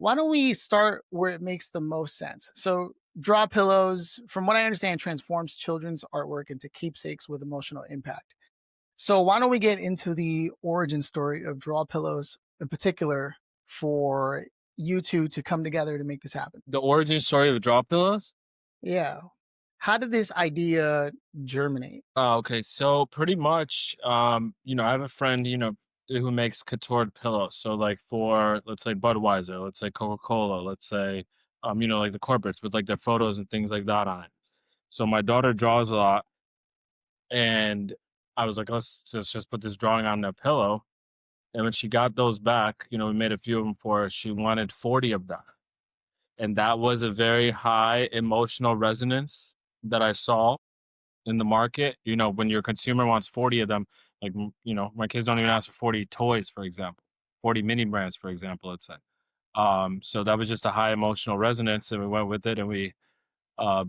Why don't we start where it makes the most sense? So, draw pillows, from what I understand, transforms children's artwork into keepsakes with emotional impact. So, why don't we get into the origin story of draw pillows in particular for you two to come together to make this happen? The origin story of drop pillows? Yeah. How did this idea germinate? Oh, okay. So pretty much, I have a friend, who makes couture pillows. So like for let's say Budweiser, let's say Coca-Cola, let's say, like the corporates with like their photos and things like that on it. So my daughter draws a lot, and I was like, let's just put this drawing on a pillow. And when she got those back, we made a few of them for her. She wanted 40 of them, and that was a very high emotional resonance that I saw in the market. When your consumer wants 40 of them, like, my kids don't even ask for 40 toys, for example, 40 mini brands, for example, let's say. So that was just a high emotional resonance, and we went with it, and we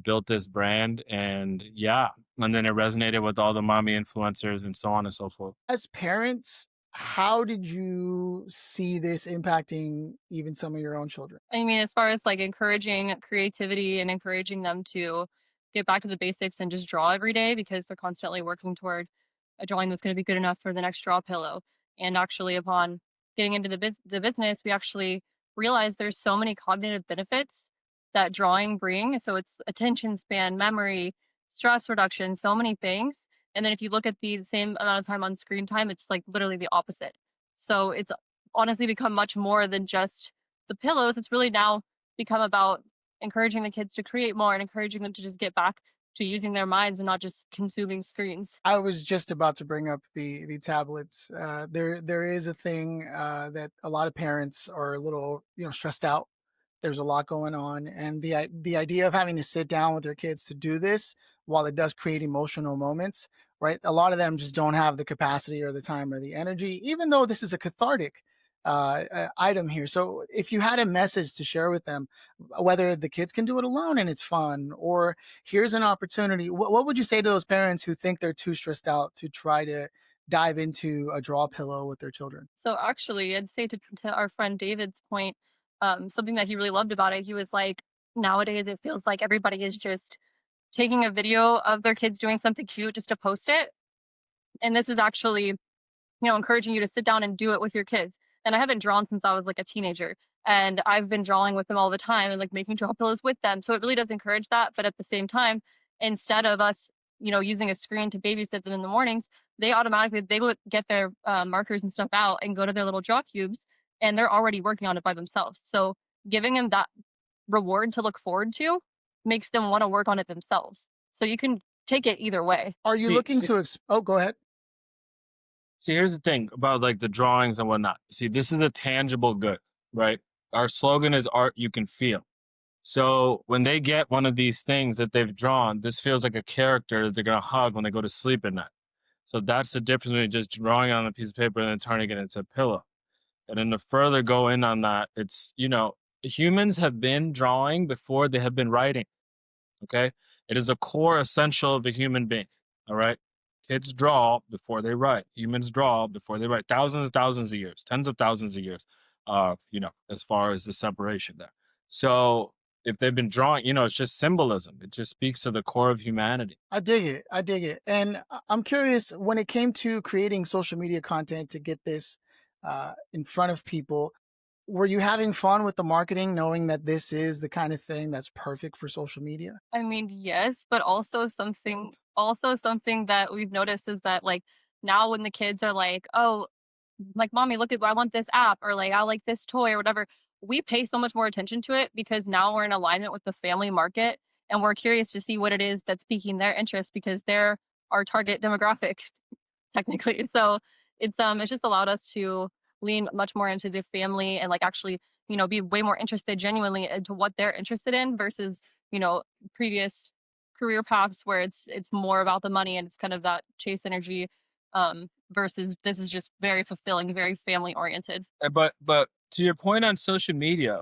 built this brand, and yeah, and then it resonated with all the mommy influencers and so on and so forth. As parents, how did you see this impacting even some of your own children? I mean, as far as like encouraging creativity and encouraging them to get back to the basics and just draw every day because they're constantly working toward a drawing that's going to be good enough for the next draw pillow. And actually, upon getting into the business, we actually realized there's so many cognitive benefits that drawing brings. So it's attention span, memory, stress reduction, so many things. And then if you look at the same amount of time on screen time, it's like literally the opposite. So it's honestly become much more than just the pillows. It's really now become about encouraging the kids to create more and encouraging them to just get back to using their minds and not just consuming screens. I was just about to bring up the tablets. There is a thing that a lot of parents are a little stressed out. There's a lot going on, and the idea of having to sit down with their kids to do this, while it does create emotional moments, right? A lot of them just don't have the capacity or the time or the energy, even though this is a cathartic item here. So, if you had a message to share with them, whether the kids can do it alone and it's fun, or here's an opportunity, what would you say to those parents who think they're too stressed out to try to dive into a draw pillow with their children? So actually, I'd say to our friend David's point, something that he really loved about it, he was like, nowadays it feels like everybody is just taking a video of their kids doing something cute just to post it. And this is actually, encouraging you to sit down and do it with your kids. And I haven't drawn since I was like a teenager. And I've been drawing with them all the time and like making draw pillows with them. So it really does encourage that. But at the same time, instead of us, using a screen to babysit them in the mornings, they would get their markers and stuff out and go to their little draw cubes, and they're already working on it by themselves. So giving them that reward to look forward to makes them want to work on it themselves. So you can take it either way. Are you See, looking see, to? Oh, go ahead. See, here's the thing about like the drawings and whatnot. See, this is a tangible good, right? Our slogan is art you can feel. So when they get one of these things that they've drawn, this feels like a character that they're gonna hug when they go to sleep at night. So that's the difference between just drawing it on a piece of paper and then turning it into a pillow. And then to further go in on that, it's humans have been drawing before they have been writing. Okay. It is a core essential of a human being. All right. Kids draw before they write. Humans draw before they write. Thousands and thousands of years, tens of thousands of years, as far as the separation there. So if they've been drawing, it's just symbolism. It just speaks to the core of humanity. I dig it. I dig it. And I'm curious, when it came to creating social media content to get this in front of people, were you having fun with the marketing, knowing that this is the kind of thing that's perfect for social media? I mean, yes, but also something that we've noticed is that like now when the kids are like, "Oh, like mommy, look at I want this app," or like I like this toy or whatever, we pay so much more attention to it because now we're in alignment with the family market and we're curious to see what it is that's piquing their interest because they're our target demographic technically. So it's just allowed us to lean much more into the family and like actually, be way more interested genuinely into what they're interested in versus, previous career paths where it's more about the money and it's kind of that chase energy versus this is just very fulfilling, very family oriented. But to your point on social media,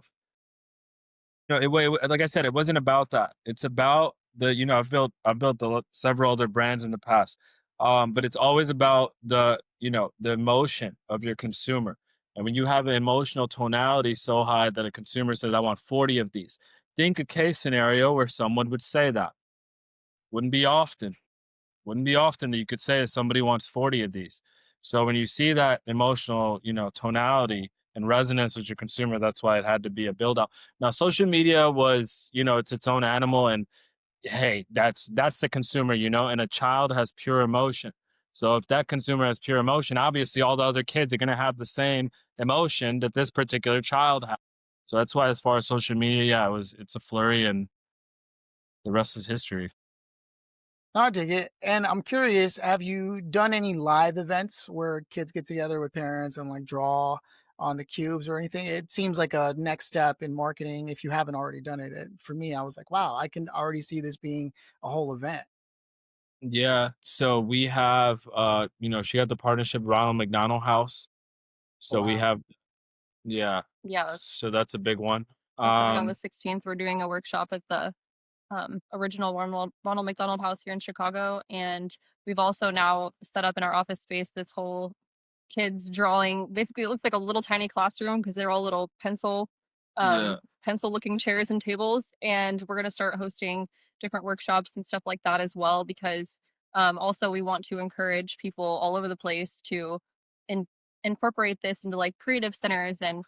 like I said, it wasn't about that. It's about I've built several other brands in the past, but it's always about the emotion of your consumer. And when you have an emotional tonality so high that a consumer says, I want 40 of these, think a case scenario where someone would say that. Wouldn't be often. Wouldn't be often that you could say that somebody wants 40 of these. So when you see that emotional, tonality and resonance with your consumer, that's why it had to be a build up. Now, social media was, it's its own animal, and hey, that's the consumer, and a child has pure emotion. So if that consumer has pure emotion, obviously all the other kids are going to have the same emotion that this particular child has. So that's why, as far as social media, yeah, it's a flurry, and the rest is history. No, I dig it. And I'm curious, have you done any live events where kids get together with parents and like draw on the cubes or anything? It seems like a next step in marketing if you haven't already done it. For me, I was like, wow, I can already see this being a whole event. Yeah. So we have, she had the partnership with Ronald McDonald House. So we Wow. have, yeah. Yeah, So that's a big one. that's coming on the Um, 16th. We're doing a workshop at the original Ronald McDonald House here in Chicago, and we've also now set up in our office space this whole kids drawing. Basically, it looks like a little tiny classroom because they're all little yeah. pencil looking chairs and tables. And we're going to start hosting different workshops and stuff like that as well because also we want to encourage people all over the place to in, incorporate this into like creative centers. And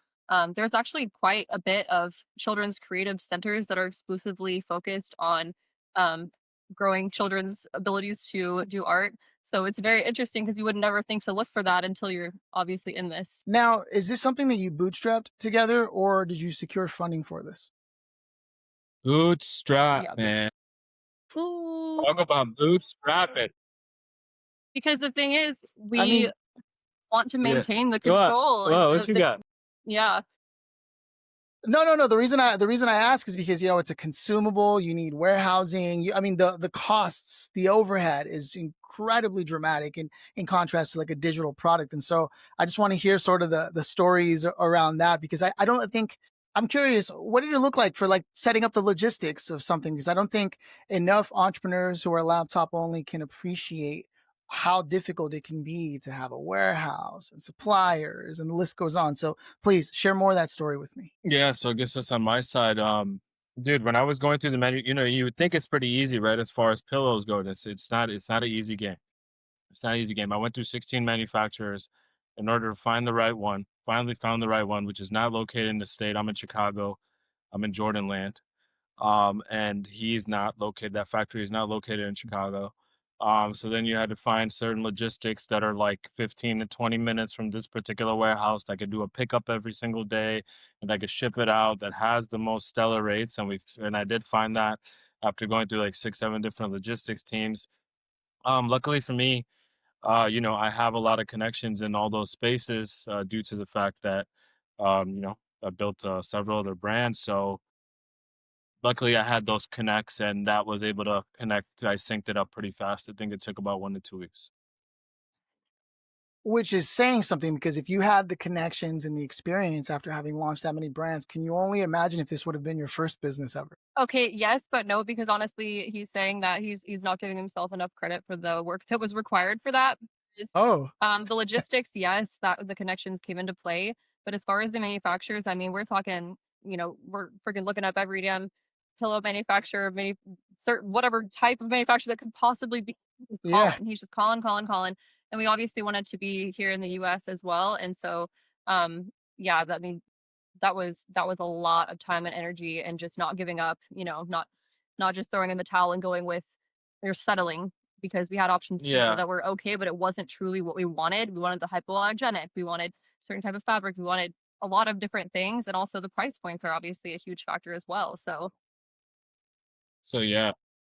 there's actually quite a bit of children's creative centers that are exclusively focused on um, growing children's abilities to do art. So it's very interesting because you would never think to look for that until you're obviously in this. Now, is this something that you bootstrapped together or did you secure funding for this? Bootstrap, Yeah, man. Ooh. Talk about bootstrapping. because the thing is, I we mean, want to Yeah. maintain the What? control and Whoa, what you got? yeah. no, no, no. The reason I ask is because it's a consumable. You need warehousing. I mean, the costs, the overhead is incredibly dramatic in contrast to like a digital product. And so I just want to hear sort of the stories around that because I don't think I'm curious. What did it look like for like setting up the logistics of something? Because I don't think enough entrepreneurs who are laptop only can appreciate how difficult it can be to have a warehouse and suppliers and the list goes on. So please share more of that story with me. Yeah, so I guess that's on my side. Dude, when I was going through the menu, you would think it's pretty easy, right? As far as pillows go, it's not an easy game. It's not an easy game. I went through 16 manufacturers in order to find the right one. Finally found the right one, which is not located in the state. I'm in Chicago. I'm in Jordan land. And that factory is not located in Chicago. So then you had to find certain logistics that are like 15 to 20 minutes from this particular warehouse that could do a pickup every single day and that could ship it out that has the most stellar rates. And I did find that after going through like 6, 7 different logistics teams. Luckily for me, I have a lot of connections in all those spaces due to the fact that, I built several other brands. So luckily, I had those connects, and that was able to connect. I synced it up pretty fast. I think it took about 1 to 2 weeks. Which is saying something because if you had the connections and the experience after having launched that many brands, can you only imagine if this would have been your first business ever? Okay, yes, but no, because honestly, he's saying that he's not giving himself enough credit for the work that was required for that. Because, Oh, the logistics, yes, that the connections came into play, but as far as the manufacturers, I mean, we're talking, we're freaking looking up every damn pillow manufacturer, whatever type of manufacturer that could possibly be. He's yeah. calling. He's just calling, calling, calling, and we obviously wanted to be here in the U.S. as well, and so, yeah, that I mean, that was a lot of time and energy and just not giving up, not just throwing in the towel and going with or settling because we had options too Yeah, that were okay, but it wasn't truly what we wanted. We wanted the hypoallergenic, we wanted certain type of fabric, we wanted a lot of different things, and also the price points are obviously a huge factor as well. So so yeah.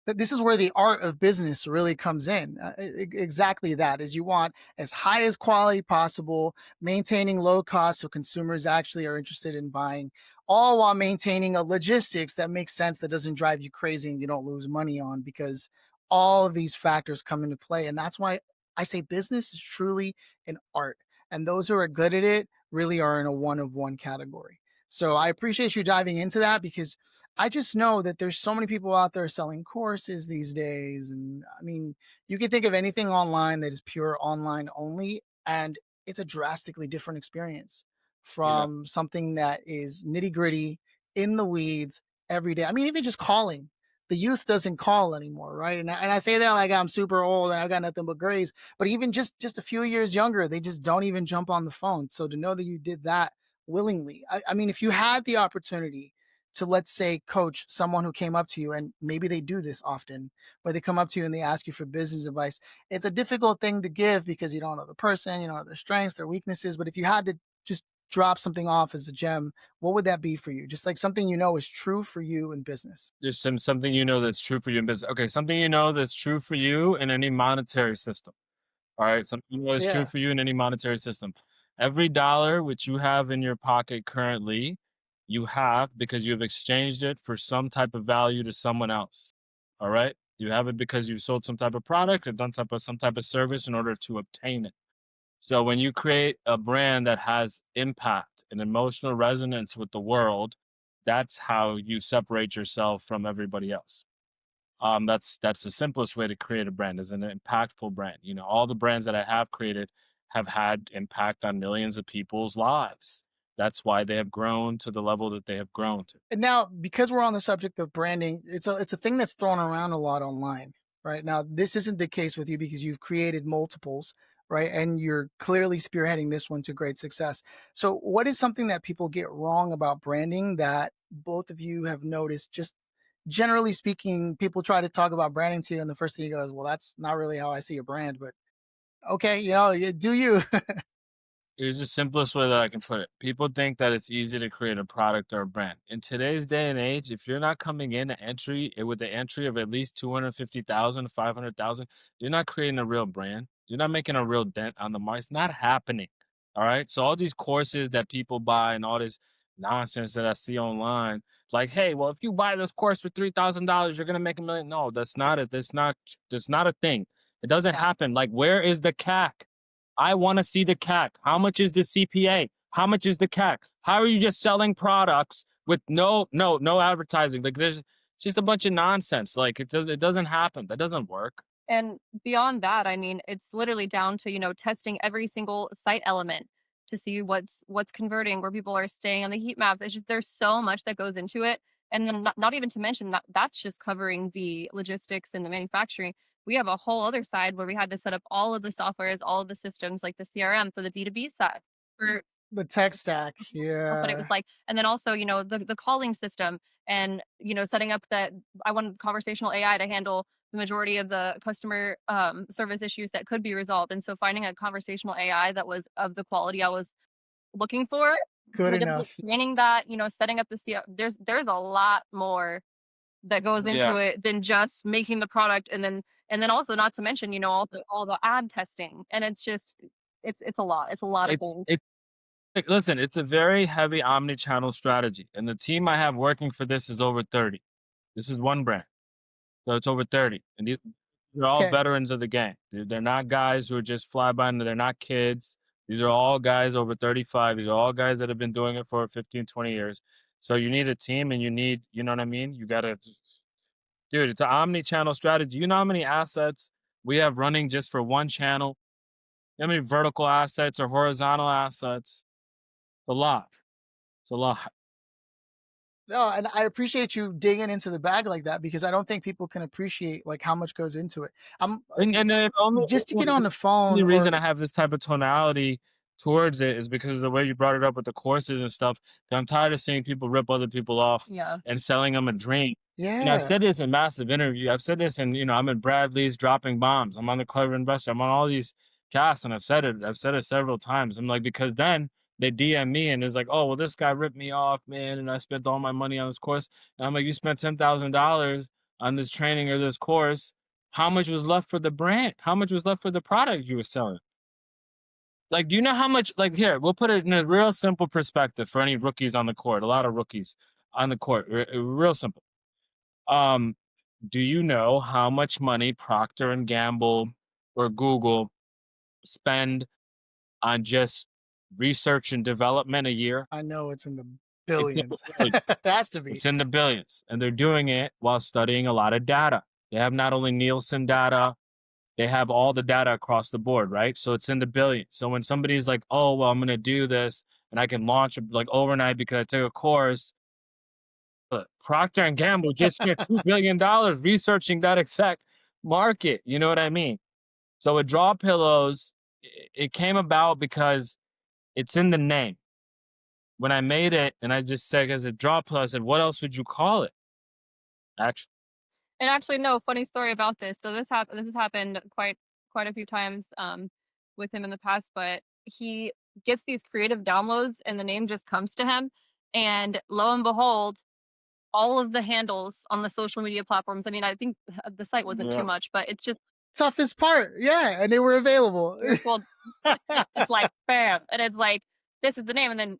This is where the art of business really comes in. Exactly that is you want as high as quality possible, maintaining low cost so consumers actually are interested in buying, all while maintaining a logistics that makes sense that doesn't drive you crazy and you don't lose money on because all of these factors come into play. And that's why I say business is truly an art. And those who are good at it really are in a one of one category. So I appreciate you diving into that because I just know that there's so many people out there selling courses these days. And I mean, you can think of anything online that is pure online only, and it's a drastically different experience. Yeah. from something that is nitty gritty in the weeds every day. I mean, even just calling. The youth doesn't call anymore, right? And I say that like I'm super old and I've got nothing but grays. But even just a few years younger, they just don't even jump on the phone. So to know that you did that willingly, I mean, if you had the opportunity to, let's say, coach someone who came up to you, and maybe they do this often, where they come up to you and they ask you for business advice. It's a difficult thing to give because you don't know the person, you don't know their strengths, their weaknesses. But if you had to just drop something off as a gem, what would that be for you? Just like something you know is true for you in business. There's something you know that's true for you in business. Okay, something you know that's true for you in any monetary system. All right, something you know is true Yeah. for you in any monetary system. Every dollar which you have in your pocket currently, you have because you've exchanged it for some type of value to someone else. All right, you have it because you've sold some type of product or done some type of service in order to obtain it. So when you create a brand that has impact and emotional resonance with the world, that's how you separate yourself from everybody else. That's the simplest way to create a brand is an impactful brand. You know, all the brands that I have created have had impact on millions of people's lives. That's why they have grown to the level that they have grown to. And now, because we're on the subject of branding, it's a thing that's thrown around a lot online, right? Now, this isn't the case with you because you've created multiples, right? And you're clearly spearheading this one to great success. So, what is something that people get wrong about branding that both of you have noticed? Just generally speaking, people try to talk about branding to you, and the first thing you go is, "Well, that's not really how I see a brand." But okay, do you? Here's the simplest way that I can put it. People think that it's easy to create a product or a brand. In today's day and age, if you're not coming in with the entry of at least 250,000, 500,000, you're not creating a real brand. You're not making a real dent on the market. It's not happening. All right. So all these courses that people buy and all this nonsense that I see online, like, hey, well, if you buy this course for $3,000, you're gonna make a million. No, that's not it. That's not a thing. It doesn't Yeah. happen. Like, where is the CAC? I want to see the CAC. How much is the CPA? How much is the CAC? How are you just selling products with no advertising? Like there's just a bunch of nonsense. Like it doesn't happen. That doesn't work. And beyond that, I mean, it's literally down to, testing every single site element to see what's converting, where people are staying on the heat maps. It's just there's so much that goes into it. And then not even to mention that that's just covering the logistics and the manufacturing. We have a whole other side where we had to set up all of the softwares, all of the systems, like the CRM for the B2B side. For The tech stack, what it yeah. was like. And then also, the calling system and, setting up that I wanted conversational AI to handle the majority of the customer service issues that could be resolved. And so finding a conversational AI that was of the quality I was looking for, Good the difficult enough. training that, setting up the there's a lot more that goes Yeah. into it than just making the product and then also not to mention, all the ad testing. And it's just it's a lot. It's a lot of It's things. it's like, listen, it's a very heavy omni-channel strategy. And the team I have working for this is over 30. This is one brand. So it's over 30. And they're all Okay. veterans of the game. They're not guys who are just fly by and they're not kids. These are all guys over 35. These are all guys that have been doing it for 15, 20 years. So you need a team and you need, you know what I mean? You got to, dude, it's an omni-channel strategy. You know how many assets we have running just for one channel? You know how many vertical assets or horizontal assets? It's a lot. It's a lot. No, and I appreciate you digging into the bag like that because I don't think people can appreciate like how much goes into it. I'm And the just to get on the phone only reason or I have this type of tonality towards it is because of the way you brought it up with the courses and stuff. That I'm tired of seeing people rip other people off Yeah. and selling them a dream. You know, I've yeah, said this in massive interview. I've said this in, I'm in Bradley's dropping bombs. I'm on the Clever Investor. I'm on all these casts and I've said it. I've said it several times. I'm like, because then they DM me and it's like, oh, well, this guy ripped me off, man. And I spent all my money on this course. And I'm like, you spent $10,000 on this training or this course. How much was left for the brand? How much was left for the product you were selling? Like, do you know how much? Like, here, we'll put it in a real simple perspective for any rookies on the court. A lot of rookies on the court. Real simple. Um, do you know how much money Procter and Gamble or Google spend on just research and development a year? I know it's in the It's in the billions. billions. It has to be. It's in the billions, and they're doing it while studying a lot of data. They have not only Nielsen data, they have all the data across the board, right? So it's in the billions. So when somebody's like, oh, well, I'm going to do this and I can launch like overnight because I took a course. But Procter and Gamble just spent $2 billion researching that exact market. You know what I mean? So with draw pillows, it came about because it's in the name. When I made it, and I just said as a draw pillow, I said, "What else would you call it?" Actually, And actually, no, funny story about this. So this has happened quite a few times with him in the past, but he gets these creative downloads and the name just comes to him. And lo and behold, all of the handles on the social media platforms. I mean, I think the site wasn't too yeah, much, but it's just Toughest part, yeah, and they were available. well, it's like bam, and it's like this is the name, and then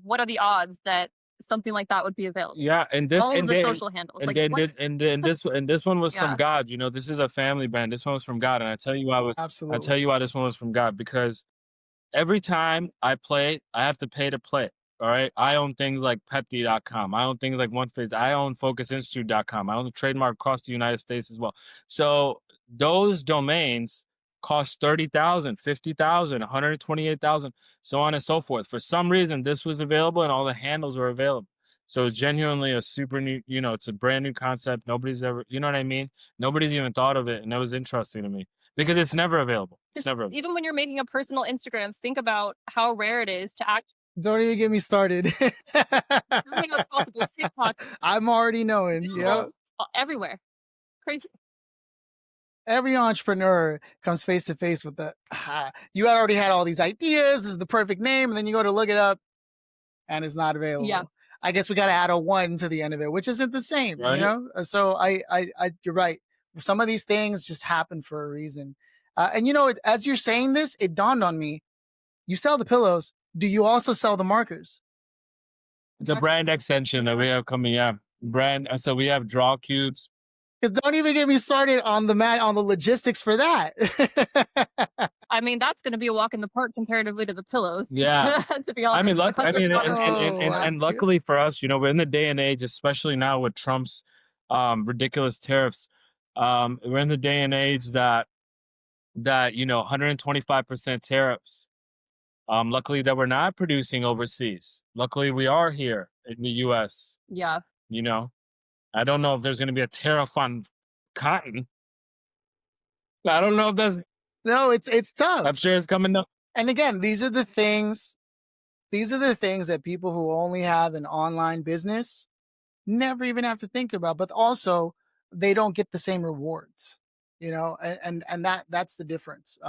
what are the odds that something like that would be available? yeah, and this, All of the social handles, and like then what? this, and this one was from Yeah, God. You know, this is a family brand. This one was from God, and I tell Absolutely. you why this one was from God because every time I play, I have to pay to play. All right. I own things like Pepti.com. I own things like OneFace. I own FocusInstitute.com. I own the trademark across the United States as well. So those domains cost 30,000, 50,000, 128,000, so on and so forth. For some reason, this was available and all the handles were available. So it's genuinely a super new, it's a brand new concept. Nobody's ever, you know what I mean? Nobody's even thought of it. And that was interesting to me because it's never available. It's just never available. even when you're making a personal Instagram, think about how rare it is to act. Don't even get me started. Everything that's possible. TikTok I'm already knowing. Yep. available everywhere. Crazy. Every entrepreneur comes face to face with the, you had already had all these ideas. This is the perfect name. And then you go to look it up and it's not Yeah. available. I guess we got to add a one to the end of it, which isn't the same, Right? So you're right. Some of these things just happen for a reason. And as you're saying this, it dawned on me. You sell the pillows. Do you also sell the markers? The brand extension that we have coming, yeah. Brand. So we have draw cubes. Because don't even get me started on the logistics for that. I mean, that's going to be a walk in the park comparatively to the pillows. Yeah. To be honest, and luckily for us, we're in the day and age, especially now with Trump's ridiculous tariffs. We're in the day and age that 125% tariffs. Luckily that we're not producing overseas. Luckily we are here in the U.S. Yeah. I don't know if there's going to be a tariff on cotton. I don't know if that's. No, it's tough. I'm sure it's coming up. And again, these are the things that people who only have an online business never even have to think about, but also they don't get the same rewards, and that's the difference.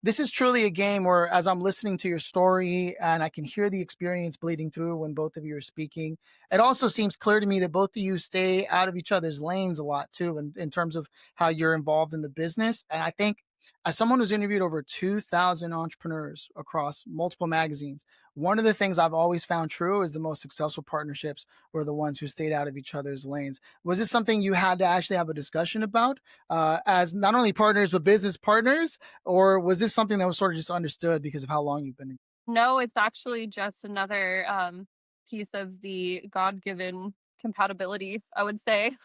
This is truly a game where, as I'm listening to your story and I can hear the experience bleeding through when both of you are speaking, it also seems clear to me that both of you stay out of each other's lanes a lot too, in terms of how you're involved in the business. And I think, as someone who's interviewed over 2,000 entrepreneurs across multiple magazines, one of the things I've always found true is the most successful partnerships were the ones who stayed out of each other's lanes. Was this something you had to actually have a discussion about, as not only partners, but business partners? Or was this something that was sort of just understood because of how long you've been? No, it's actually just another piece of the God-given compatibility, I would say.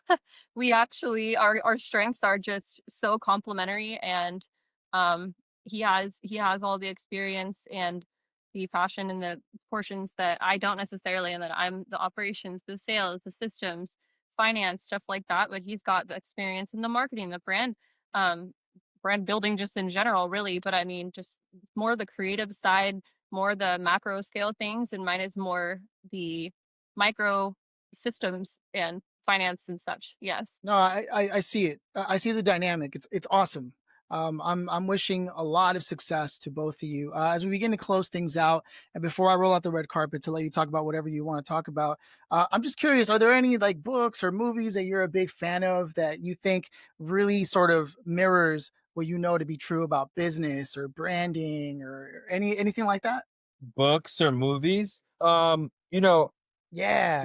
We actually our strengths are just so complementary, and um he has all the experience and the passion and the portions that I don't necessarily, and that I'm the operations, the sales, the systems, finance, stuff like that, but he's got the experience in the marketing, the um brand building just in general, really. But I mean, just more the creative side, more the macro scale things, and mine is more the micro systems and finance and such. Yes. No, I see it. I see the dynamic. It's awesome. I'm wishing a lot of success to both of you as we begin to close things out. And before I roll out the red carpet to let you talk about whatever you want to talk about, I'm just curious: are there any like books or movies that you're a big fan of that you think really sort of mirrors what you know to be true about business or branding or anything like that? Books or movies. Yeah.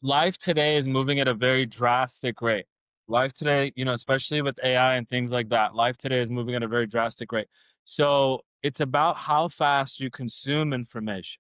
Life today is moving at a very drastic rate. Life today, especially with AI and things like that, life today is moving at a very drastic rate. So it's about how fast you consume information.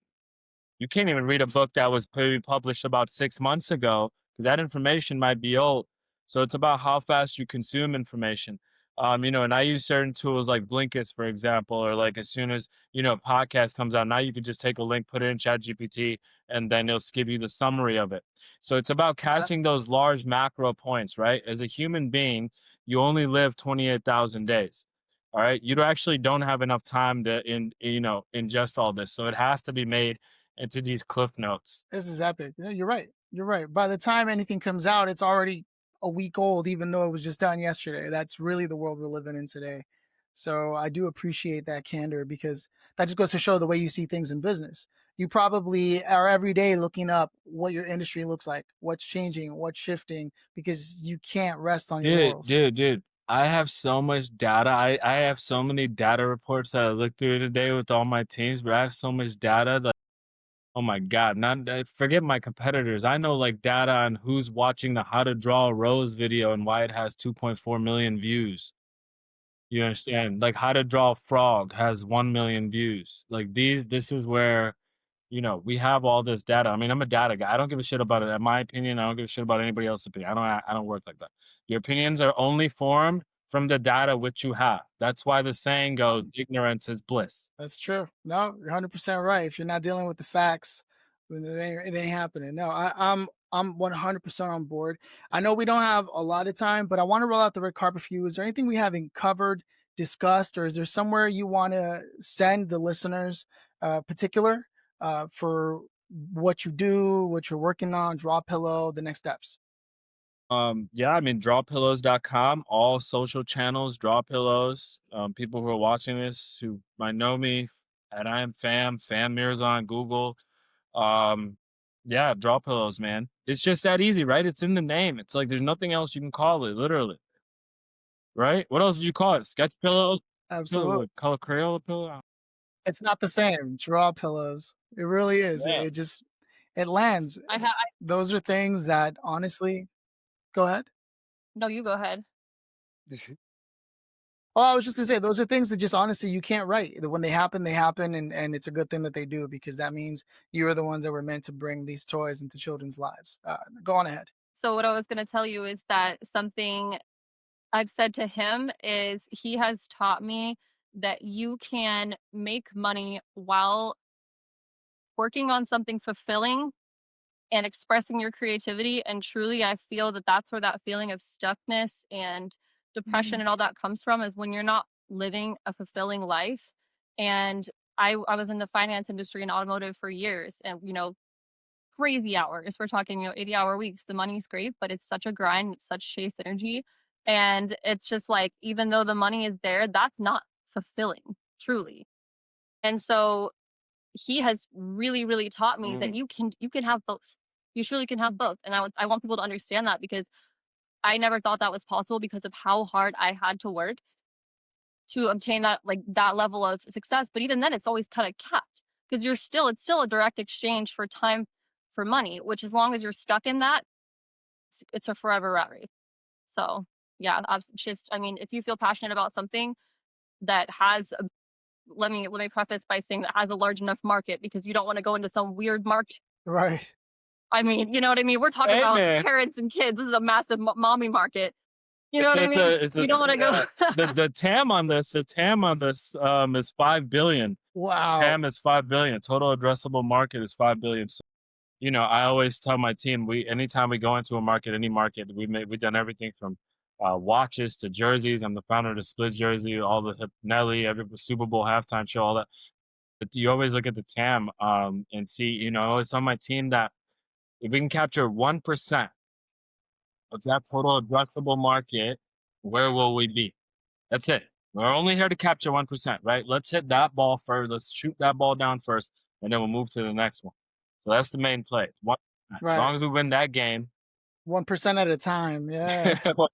You can't even read a book that was maybe published about 6 months ago because that information might be old. So it's about how fast you consume information. And I use certain tools like Blinkist, for example, or like as soon as, a podcast comes out, now you can just take a link, put it in Chat GPT, and then it'll give you the summary of it. So it's about catching those large macro points, right? As a human being, you only live 28,000 days. All right. You actually don't have enough time to ingest all this. So it has to be made into these cliff notes. This is epic. Yeah, you're right. You're right. By the time anything comes out, it's already a week old, even though it was just done yesterday. That's really the world we're living in today. So I do appreciate that candor, because that just goes to show the way you see things in business. You probably are every day looking up what your industry looks like, what's changing, what's shifting, because you can't rest on your Dude, laurels. dude, dude. I have so much data. I have so many data reports that I looked through today with all my teams, but I have so much data that, oh my God, not forget my competitors. I know like data on who's watching the how to draw a rose video and why it has 2.4 million views. You understand? Like how to draw a frog has 1 million views. Like this is where, we have all this data. I mean, I'm a data guy. I don't give a shit about it. In my opinion, I don't give a shit about anybody else's opinion. I don't work like that. Your opinions are only formed from the data which you have. That's why the saying goes, ignorance is bliss. That's true. No, you're 100% right. If you're not dealing with the facts, then it ain't happening. No, I'm 100% on board. I know we don't have a lot of time, but I want to roll out the red carpet for you. Is there anything we haven't covered, discussed, or is there somewhere you want to send the listeners, particular, for what you do, what you're working on, Draw Pillow, the next steps? Yeah, I mean, drawpillows.com, all social channels, draw pillows. People who are watching this who might know me, and I am Fam Mirza on Google. Um, yeah, draw pillows, man. It's just that easy, right? It's in the name. It's like there's nothing else you can call it, literally, right? What else did you call it? Sketch pillow, pillow, Absolutely. what, color Crayola pillow? It's not the same. Draw Pillows. It really is. Yeah. It just, it lands. I Those are things that honestly, go ahead. no, you go ahead. Oh, I was just gonna say those are things that just honestly you can't write. When they happen, and it's a good thing that they do, because that means you are the ones that were meant to bring these toys into children's lives. Go on ahead. So what I was going to tell you is that something I've said to him is he has taught me that you can make money while working on something fulfilling and expressing your creativity. And truly, I feel that that's where that feeling of stuckness and depression and all that comes from, is when you're not living a fulfilling life. And I was in the finance industry and automotive for years, and crazy hours. We're talking, 80-hour weeks. The money's great, but it's such a grind, it's such chase energy. And it's just like, even though the money is there, that's not fulfilling, truly. And so he has really, really taught me that you can have both. You truly can have both. And I want people to understand that, because I never thought that was possible because of how hard I had to work to obtain that level of success. But even then, it's always kind of capped, because it's still a direct exchange for time for money, which, as long as you're stuck in that, it's a forever rat race. So yeah, I mean, if you feel passionate about something that has a, let me preface by saying that has a large enough market, because you don't want to go into some weird market. Right. I mean, you know what I mean? We're talking Hey, about man. parents and kids. This is a massive mommy market. You know It's what I it's mean? a it's You a don't want to go. the TAM on this is 5 billion. Wow. TAM is 5 billion. Total addressable market is 5 billion. So, I always tell my team, anytime we go into a market, any market, we've done everything from watches to jerseys. I'm the founder of the Split Jersey, all the Nelly, every Super Bowl halftime show, all that. But you always look at the TAM and see, I always tell my team that if we can capture 1% of that total addressable market, where will we be? That's it. We're only here to capture 1%, right? Let's hit that ball first. Let's shoot that ball down first, and then we'll move to the next one. So that's the main play. 1%. As Right. long as we win that game, 1% at a time. Yeah. well,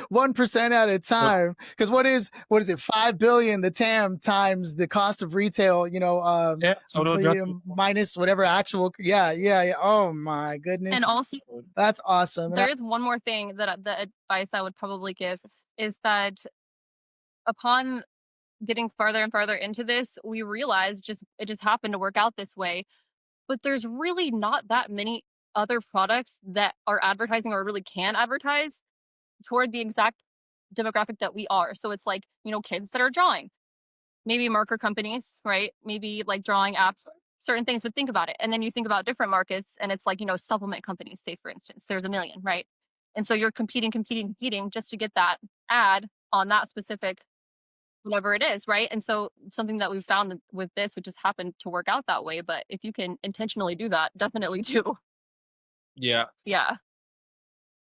1% at a time. Because what is it? 5 billion, the TAM, times the cost of retail, yeah, total addressable minus whatever actual. Yeah, yeah, yeah. Oh my And goodness. also, That's awesome. there is one more thing the advice I would probably give is that, upon getting farther and farther into this, we realized it just happened to work out this way. But there's really not that many other products that are advertising or really can advertise toward the exact demographic that we are. So it's like, kids that are drawing, maybe marker companies, right? Maybe like drawing app, certain things, but think about it. And then you think about different markets and it's like, supplement companies, say for instance, there's a million, right? And so you're competing just to get that ad on that specific whatever it is, right? And so something that we've found with this, which just happened to work out that way, but if you can intentionally do that, definitely do. Yeah. Yeah.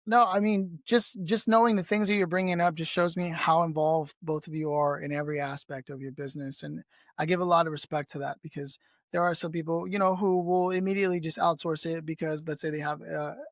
No, I mean, just knowing the things that you're bringing up just shows me how involved both of you are in every aspect of your business, and I give a lot of respect to that because there are some people, who will immediately just outsource it because let's say they have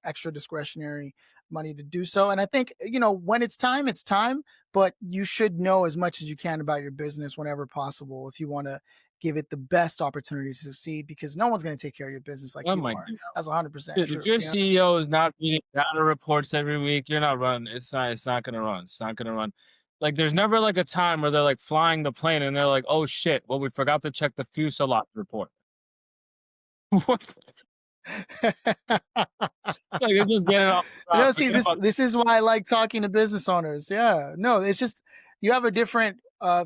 extra discretionary money to do so. And I think when it's time, it's time. But you should know as much as you can about your business whenever possible if you want to give it the best opportunity to succeed because no one's going to take care of your business like Oh you my are. god. That's 100% Dude, if true. your CEO is not reading data reports every week, you're not running. It's not gonna run. It's not gonna run. Like there's never like a time where they're like flying the plane and they're like, oh shit, well we forgot to check the fuselage report. What? Like they just get it off the ground, No, see, forget this about this is why I like talking to business owners. Yeah, no, it's just you have a different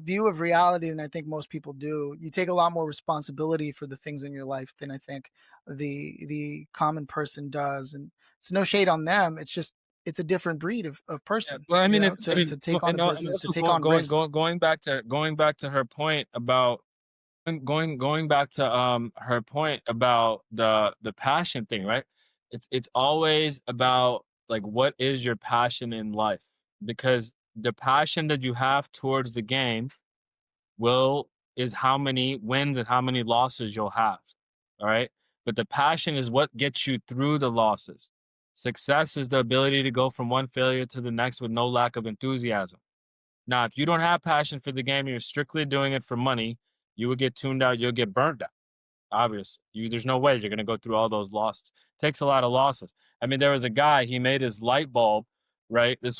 view of reality than I think most people do. You take a lot more responsibility for the things in your life than I think the common person does, and it's no shade on them. It's just it's a different breed of yeah. person, Well, I mean, to take on the and business, to also take on risk. going back to her point about going back to her point about the passion thing, right? It's always about like what is your passion in life? Because the passion that you have towards the game will is how many wins and how many losses you'll have. All right. But the passion is what gets you through the losses. Success is the ability to go from one failure to the next with no lack of enthusiasm. Now, if you don't have passion for the game, you're strictly doing it for money, you will get tuned out, you'll get burnt out. Obviously, there's no way you're going to go through all those losses. Takes a lot of losses. I mean, there was a guy, he made his light bulb, right? There's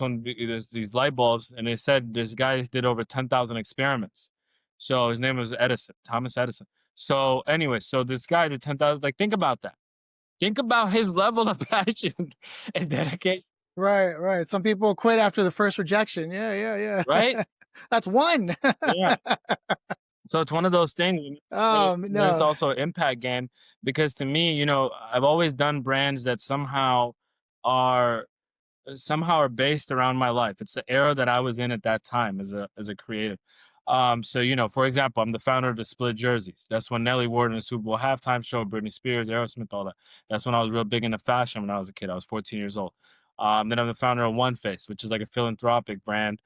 these light bulbs, and they said this guy did over 10,000 experiments. So his name was Edison, Thomas Edison. So anyway, so this guy did 10,000. Like, think about that. Think about his level of passion and dedication, Right, right. Some people quit after the first rejection. Yeah, yeah, right? yeah. That's one. Yeah. So it's one of those things, and it's No. also an impact game because to me, I've always done brands that are somehow are based around my life. It's the era that I was in at that time as a creative. So for example, I'm the founder of the Split Jerseys. That's when Nelly wore it in the Super Bowl halftime show, Britney Spears, Aerosmith, all that. That's when I was real big into fashion when I was a kid. I was 14 years old. Then I'm the founder of One Face, which is like a philanthropic brand.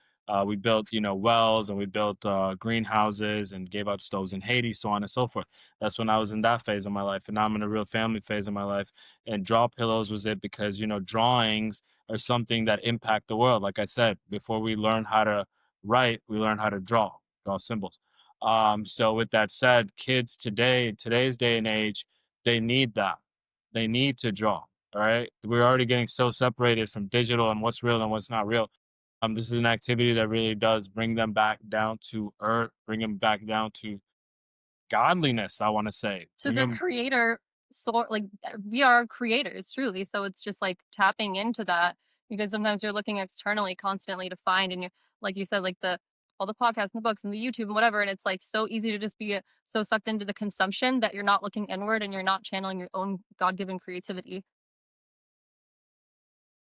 We built, wells and we built greenhouses and gave out stoves in Haiti, so on and so forth. That's when I was in that phase of my life. And now I'm in a real family phase of my life. And Draw Pillows was it because, drawings are something that impact the world. Like I said, before we learn how to write, we learn how to draw symbols. So with that said, kids today, in today's day and age, they need that. They need to draw. All right. We're already getting so separated from digital and what's real and what's not real. This is an activity that really does bring them back down to earth, bring them back down to godliness, I want to say. So Bring the them, creator sort like we are creators truly. So it's just like tapping into that because sometimes you're looking externally constantly to find and you like you said, like the all the podcasts and the books and the YouTube and whatever. And it's like so easy to just be so sucked into the consumption that you're not looking inward and you're not channeling your own God given creativity.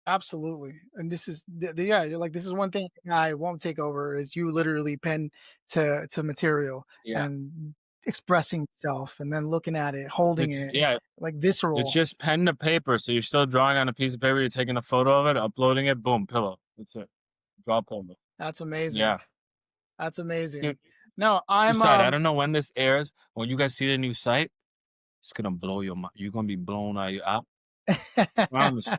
Absolutely. And this is yeah, you're like this is one thing I won't take over is you literally pen to material yeah. and expressing yourself and then looking at it, holding It's, it yeah, like it's visceral. just pen to paper. So you're still drawing on a piece of paper, you're taking a photo of it, uploading it, boom, pillow. That's it. Draw pillow. That's amazing. Yeah. That's amazing. Dude, No, new I'm site. I don't know when this airs. When you guys see the new site, it's gonna blow your mind. You're gonna be blown out. Promise you.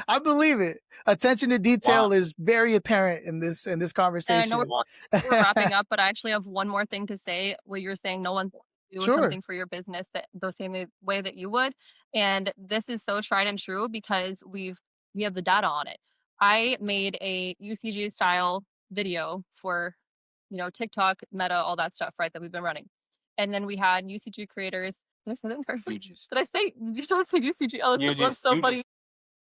I believe it. Attention to Wow. detail is very apparent in this And I know conversation. we're wrapping up, but I actually have one more thing to say. What you're saying, no one do Sure. something for your business that the same way that you would, and this is so tried and true because we have the data on it. I made a UCG style video for TikTok, Meta, all that stuff, right? That we've been running, and then we had UCG creators. Did I say that incorrectly? You just, Did I say? Did I say UCG? Oh, you that's just, so you funny. just.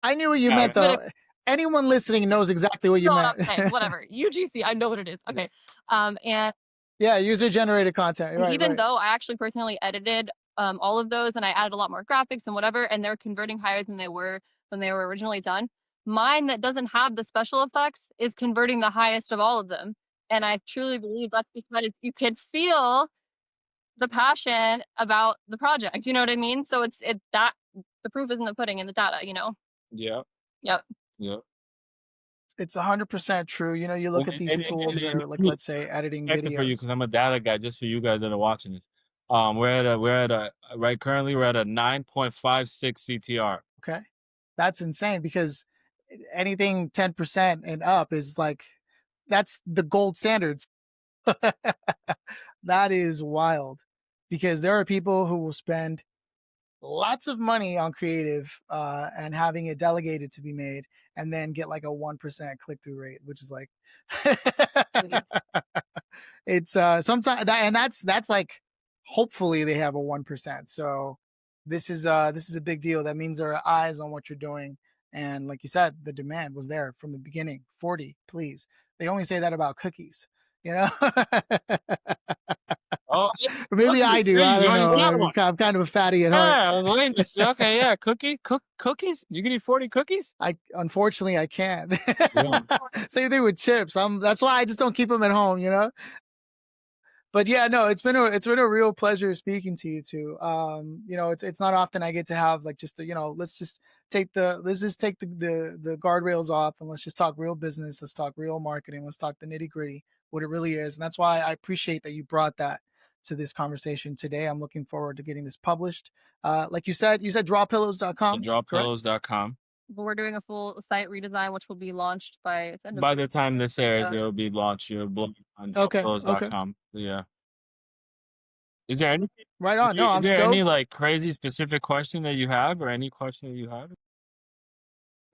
I knew what you Yeah. meant But though. anyone listening knows exactly what You you know what meant. I'm saying, whatever. UGC, I know what it is. Okay. And Yeah, user generated content. Right, even right. though I actually personally edited all of those and I added a lot more graphics and whatever, and they're converting higher than they were when they were originally done, mine that doesn't have the special effects is converting the highest of all of them. And I truly believe that's because you could feel the passion about the project. You know what I mean? So it's that the proof is in the pudding in the data, you know? Yeah. Yep. Yeah. It's 100% true. You know, you look And at these tools that are like, let's say, editing perspective for you videos. because I'm a data guy. Just for you guys that are watching this, we're at a right currently we're at a 9.56 CTR. Okay. That's insane because anything 10% and up is like, that's the gold standards. That is wild because there are people who will spend lots of money on creative and having it delegated to be made and then get like a 1% click-through rate, which is like it's sometimes that, and that's like hopefully they have a 1%. So this is a big deal. That means there are eyes on what you're doing. And like you said, the demand was there from the beginning. 40, please. They only say that about cookies, you know? Oh, yeah, Or maybe I cookies. do. There I you don't go. You know. got one. I'm kind of a fatty at Yeah, heart. I was waiting to see. Okay, yeah, cookies. You can eat 40 cookies. I unfortunately I can't. Yeah. Same thing with chips. That's why I just don't keep them at home, you know. But yeah, no, it's been a real pleasure speaking to you too. You know, it's not often I get to have like just a, you know, let's just take the guardrails off and let's just talk real business. Let's talk real marketing. Let's talk the nitty gritty, what it really is. And that's why I appreciate that you brought that to this conversation today. I'm looking forward to getting this published. Like you said So drawpillows.com, correct? drawpillows.com. But we're doing a full site redesign, which will be launched by its end of By the time this airs, yeah. it'll be launched. You'll blog on Okay, okay. drawpillows.com. Yeah. Is there any Right on. No, is I'm there any stoked. like crazy specific question that you have or any question that you have?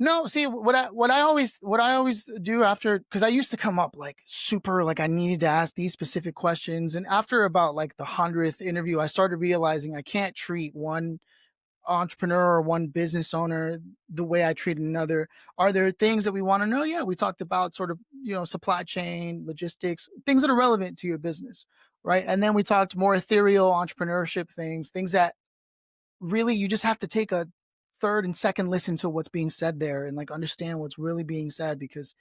No, see what I always do after, because I used to come up like super like I needed to ask these specific questions, and after about like the 100th interview, I started realizing I can't treat one entrepreneur or one business owner the way I treat another. Are there things that we want to know? Yeah, we talked about sort of, you know, supply chain, logistics, things that are relevant to your business, right? And then we talked more ethereal entrepreneurship things that really you just have to take a third and second listen to what's being said there and like understand what's really being said, because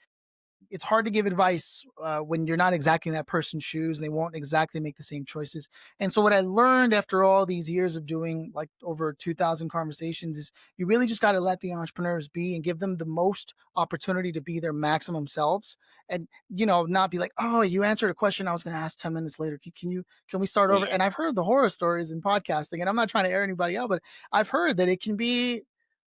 it's hard to give advice when you're not exactly in that person's shoes. They won't exactly make the same choices. And so what I learned after all these years of doing like over 2,000 conversations is you really just got to let the entrepreneurs be and give them the most opportunity to be their maximum selves. And, you know, not be like, oh, you answered a question I was going to ask 10 minutes later. Can we start over? Yeah. And I've heard the horror stories in podcasting, and I'm not trying to air anybody out, but I've heard that it can be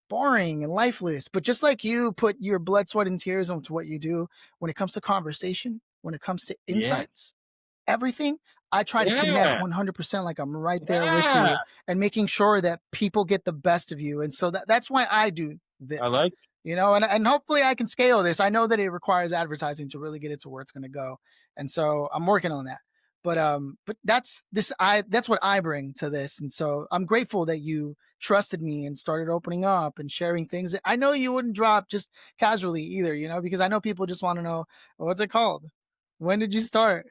boring and lifeless. But just like you put your blood, sweat, and tears into what you do, when it comes to conversation, when it comes to Yeah. insights, everything, I try to connect Yeah. 100% like I'm right there with Yeah. you and making sure that people get the best of you. And so that's why I do I this, like you know, and hopefully I can scale this. I know that it requires advertising to really get it to where it's going to go. And so I'm working on that. But that's what I bring to this. And so I'm grateful that you trusted me and started opening up and sharing things that I know you wouldn't drop just casually either, you know, because I know people just want to know, well, what's it called? When did you start?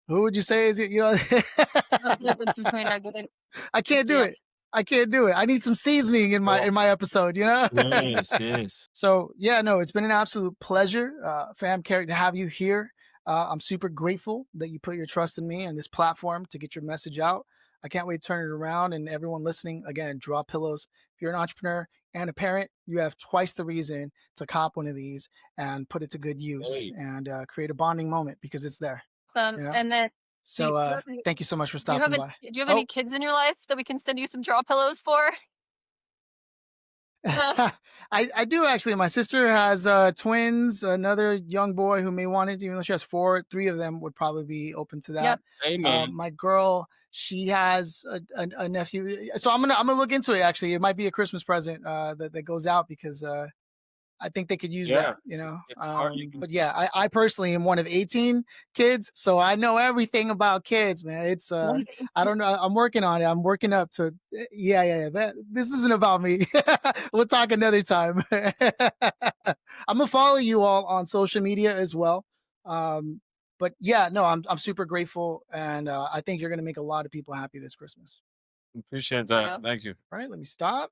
Who would you say is it? You know, That's the difference between a good and I can't do yeah. it. I can't do it. I need some seasoning in Oh, my episode, you know? yes, yes. So yeah, no, it's been an absolute pleasure, Fam Keri, to have you here. I'm super grateful that you put your trust in me and this platform to get your message out. I can't wait to turn it around. And everyone listening, again, draw pillows. If you're an entrepreneur and a parent, you have twice the reason to cop one of these and put it to good use Hey. and create a bonding moment because it's there. You know? And then So thank you so much for stopping by. do you have any kids in your life that we can send you some draw pillows for? I do actually. My sister has twins, another young boy who may want it, even though she has four. Three of them would probably be open to that. Yep. Hey, man. My girl, she has a nephew. So I'm gonna look into it. Actually, it might be a Christmas present that goes out because I think they could use Yeah. that, you know. It's hard. But yeah, I personally am one of 18 kids, so I know everything about kids, man. It's I don't know. I'm working on it. I'm working up to yeah. This isn't about me. We'll talk another time. I'm gonna follow you all on social media as well. Um, but yeah, no, I'm super grateful, and I think you're gonna make a lot of people happy this Christmas. Appreciate Yeah. that. Thank you. All right, let me stop.